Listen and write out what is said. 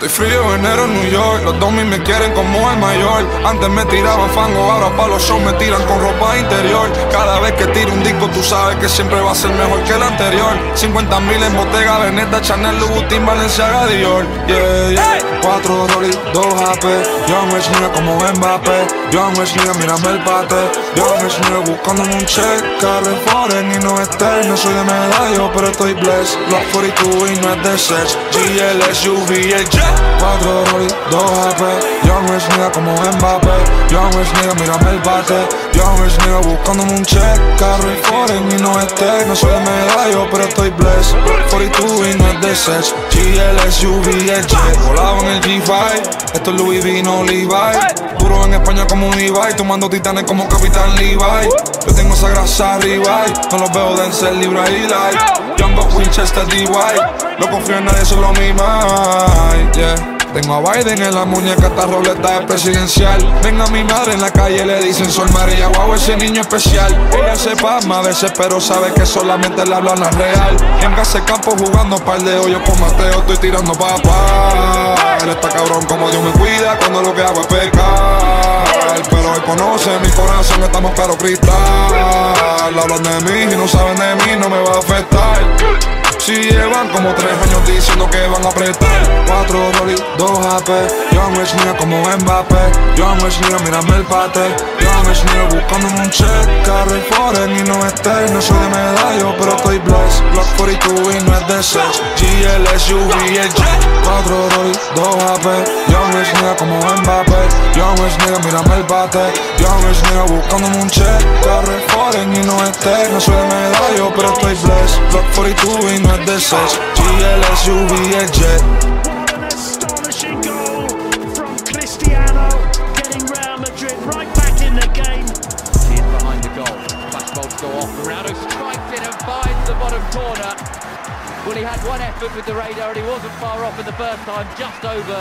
Estoy frío, enero en New York. Los domis me quieren como el mayor. Antes me tiraban fango, ahora pa' los shows me tiran con ropa interior. Cada vez que tiro un disco tú sabes que siempre va a ser mejor que el anterior. 50.000 en Bottega Veneta, Chanel, Louboutin, Balenciaga, Dior. Yeah, yeah. 4 Rolly, 2 AP. Young Rich nigga como Mbappé. Young Rich nigga, mírame el bate. Young Rich nigga buscándome un check. Carre foreign y no esté. No soy de medallo, pero estoy blessed. Block 42 y no es de sex. GL, SUV, el jet. 4 Rolly, 2 AP. Young Rich nigga como Mbappé. Young Rich nigga, mírame el bate. Young Rich nigga buscándome un check. Carre foreign y no esté. No soy de medallo, pero estoy blessed. Block 42 y no es de sex. GL, SUV, el jet. Volado en el G5. Esto es Louis V, no Levi. Duro en España como un Ibai. Tomando titanes como Capitán Levi. Yo tengo esa grasa arriba. No los veo Denzel, Libra y Light. Young Buck, Winchester, DY. No confío en nadie, solo mi mind, yeah. Tengo a Biden en la muñeca, esta roleta es presidencial. Venga mi madre en la calle, le dicen Sol María, wow, ese niño especial. Ella se pasma a veces, pero sabe que solamente le hablan la real. En ese campo jugando par de hoyos con Mateo, estoy tirando papá. Él está cabrón como Dios me cuida cuando lo que hago es pecar. Pero él conoce mi corazón, estamos claro cristal. Hablan de mí y no saben de mí, no me va a afectar. Si llevan como 3 años diciendo que van a apretar. 4 Rolly, 2 AP. Young Rich nigga como Mbappé. Young Rich nigga, mírame el bate. Young Rich nigga buscándome un check. Carre foreign y no esté. No soy de medallo, pero estoy blessed. Block 42 y no es de sex. GL, SUV, el jet. 4 Rolly, 2 AP. Young Rich nigga como Mbappé. Young Rich nigga, mírame el bate. Young Rich nigga buscándome un check. Carre foreign y no esté. No soy de medallo, pero estoy blessed. Block 42 y no es de sex. GL, SUV, el jet. What an astonishing goal from Cristiano, getting Real Madrid right back in the game. He is behind the goal. Flashbulbs go off. Ronaldo strikes it and finds the bottom corner. Well, he had one effort with the radar and he wasn't far off in the first time, just over.